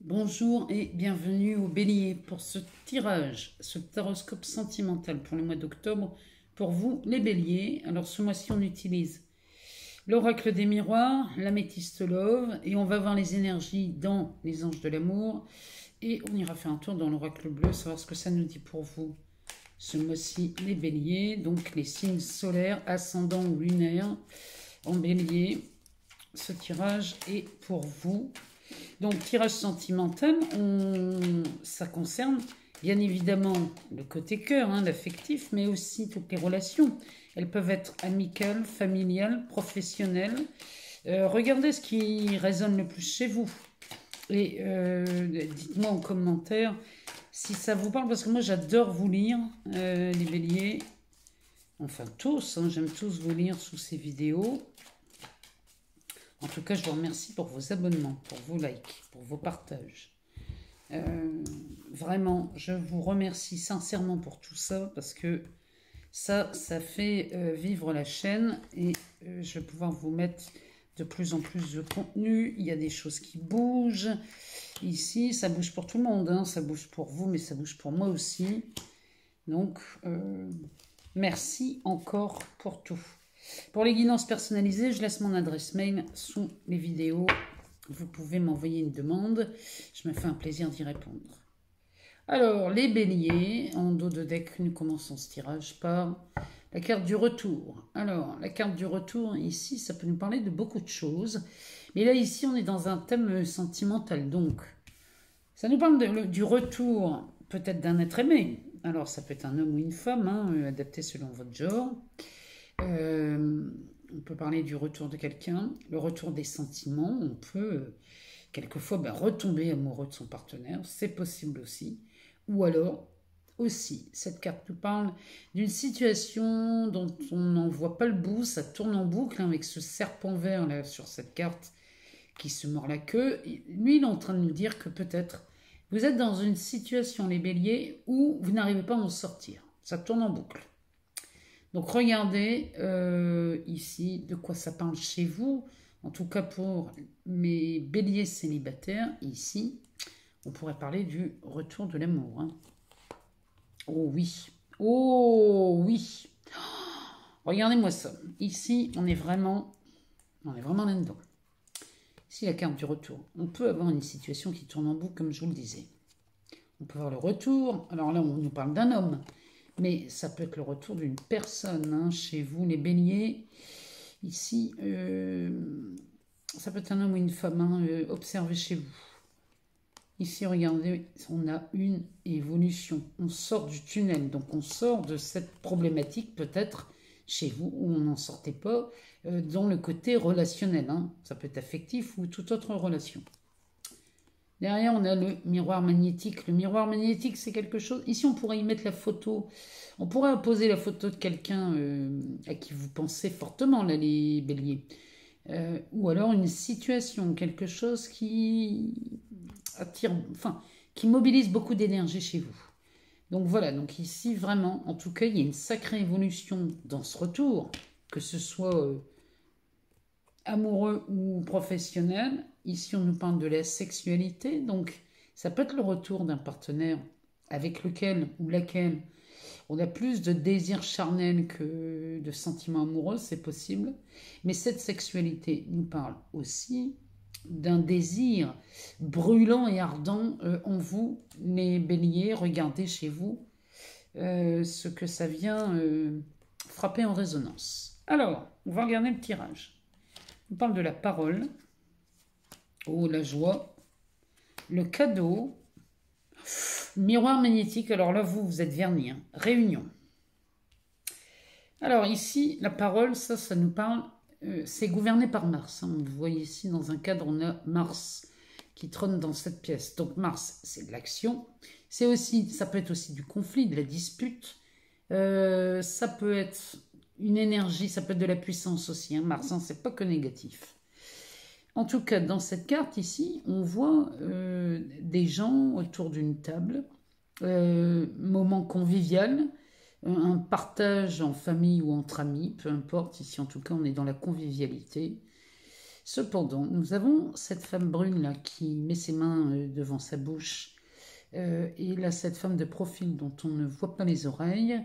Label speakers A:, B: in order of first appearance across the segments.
A: Bonjour et bienvenue au Bélier pour ce tirage, ce taroscope sentimental pour le mois d'octobre. Pour vous, les Béliers, alors ce mois-ci on utilise l'oracle des miroirs, l'améthyste love et on va voir les énergies dans les anges de l'amour et on ira faire un tour dans l'oracle bleu, savoir ce que ça nous dit pour vous. Ce mois-ci, les Béliers, donc les signes solaires, ascendants ou lunaires en Bélier. Ce tirage est pour vous. Donc, tirage sentimental, ça concerne bien évidemment le côté cœur, l'affectif, mais aussi toutes les relations. Elles peuvent être amicales, familiales, professionnelles. Regardez ce qui résonne le plus chez vous. Et dites-moi en commentaire si ça vous parle, parce que moi j'adore vous lire, les béliers. Enfin tous, j'aime tous vous lire sous ces vidéos. En tout cas, je vous remercie pour vos abonnements, pour vos likes, pour vos partages. Vraiment, je vous remercie sincèrement pour tout ça, parce que ça fait vivre la chaîne et je vais pouvoir vous mettre de plus en plus de contenu. Il y a des choses qui bougent. Ici, ça bouge pour tout le monde, ça bouge pour vous, mais ça bouge pour moi aussi. Donc, merci encore pour tout. Pour les guidances personnalisées, je laisse mon adresse mail sous les vidéos. Vous pouvez m'envoyer une demande. Je me fais un plaisir d'y répondre. Alors, les béliers, en dos de deck, nous commençons ce tirage par la carte du retour. Alors, la carte du retour, ici, ça peut nous parler de beaucoup de choses. Mais là, ici, on est dans un thème sentimental. Donc, ça nous parle du retour, peut-être d'un être aimé. Alors, ça peut être un homme ou une femme, adapté selon votre genre. On peut parler du retour de quelqu'un, le retour des sentiments. On peut quelquefois retomber amoureux de son partenaire, c'est possible aussi. Ou alors, aussi, cette carte nous parle d'une situation dont on n'en voit pas le bout, ça tourne en boucle avec ce serpent vert là sur cette carte qui se mord la queue. Lui, il est en train de nous dire que peut-être vous êtes dans une situation, les béliers, où vous n'arrivez pas à en sortir. Ça tourne en boucle. Donc regardez ici de quoi ça parle chez vous. En tout cas pour mes béliers célibataires, ici, on pourrait parler du retour de l'amour. Oh oui, oh oui. Regardez-moi ça. Ici, on est vraiment là-dedans. Ici, la carte du retour. On peut avoir une situation qui tourne en boucle, comme je vous le disais. On peut avoir le retour. Alors là, on nous parle d'un homme. Mais ça peut être le retour d'une personne chez vous, les béliers. Ici, ça peut être un homme ou une femme. Observez chez vous. Ici, regardez, on a une évolution. On sort du tunnel. Donc, on sort de cette problématique, peut-être, chez vous, où on n'en sortait pas, dans le côté relationnel. Ça peut être affectif ou toute autre relation. Derrière, on a le miroir magnétique. Le miroir magnétique, c'est quelque chose... Ici, on pourrait y mettre la photo. On pourrait poser la photo de quelqu'un à qui vous pensez fortement, là, les béliers. Ou alors une situation, quelque chose qui attire... Enfin, qui mobilise beaucoup d'énergie chez vous. Donc voilà, donc ici, vraiment, en tout cas, il y a une sacrée évolution dans ce retour, que ce soit amoureux ou professionnel. Ici, on nous parle de la sexualité, donc ça peut être le retour d'un partenaire avec lequel ou laquelle on a plus de désir charnel que de sentiments amoureux, c'est possible. Mais cette sexualité nous parle aussi d'un désir brûlant et ardent en vous, les béliers. Regardez chez vous ce que ça vient frapper en résonance. Alors, on va regarder le tirage. On parle de la parole. Oh, la joie. Le cadeau. Miroir magnétique. Alors là, vous êtes vernis. Réunion. Alors ici, la parole, ça nous parle... c'est gouverné par Mars. Vous voyez ici, dans un cadre, on a Mars qui trône dans cette pièce. Donc Mars, c'est de l'action. Ça peut être aussi du conflit, de la dispute. Ça peut être... une énergie, ça peut être de la puissance aussi. Mars, c'est pas que négatif. En tout cas, dans cette carte ici, on voit des gens autour d'une table, moment convivial, un partage en famille ou entre amis, peu importe. Ici, en tout cas, on est dans la convivialité. Cependant, nous avons cette femme brune là qui met ses mains devant sa bouche. Et là, cette femme de profil dont on ne voit pas les oreilles.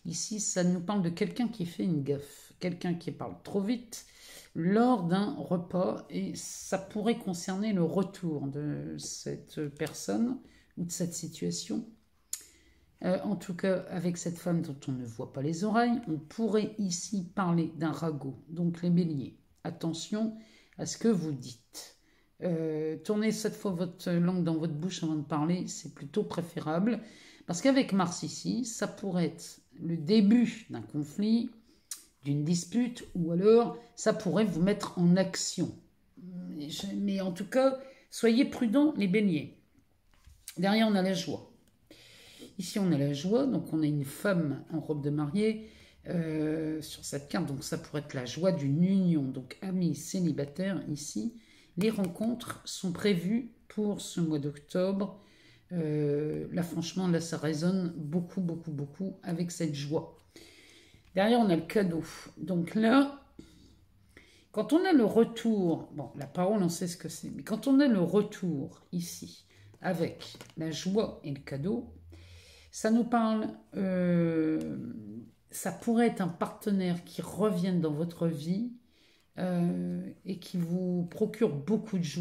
A: Ici, ça nous parle de quelqu'un qui fait une gaffe, quelqu'un qui parle trop vite lors d'un repas, et ça pourrait concerner le retour de cette personne ou de cette situation. En tout cas, avec cette femme dont on ne voit pas les oreilles, on pourrait ici parler d'un ragot. Donc les béliers, attention à ce que vous dites. Tournez cette fois votre langue dans votre bouche avant de parler, c'est plutôt préférable. Parce qu'avec Mars ici, ça pourrait être le début d'un conflit, d'une dispute, ou alors ça pourrait vous mettre en action. Mais en tout cas, soyez prudents les béliers. Derrière, on a la joie. Ici, on a la joie, donc on a une femme en robe de mariée sur cette carte, donc ça pourrait être la joie d'une union, donc amis célibataires ici. Les rencontres sont prévues pour ce mois d'octobre. Là, franchement, là, ça résonne beaucoup, beaucoup, beaucoup avec cette joie. Derrière, on a le cadeau. Donc là, quand on a le retour, bon, la parole, on sait ce que c'est, mais quand on a le retour ici, avec la joie et le cadeau, ça nous parle, ça pourrait être un partenaire qui revienne dans votre vie et qui vous procure beaucoup de joie.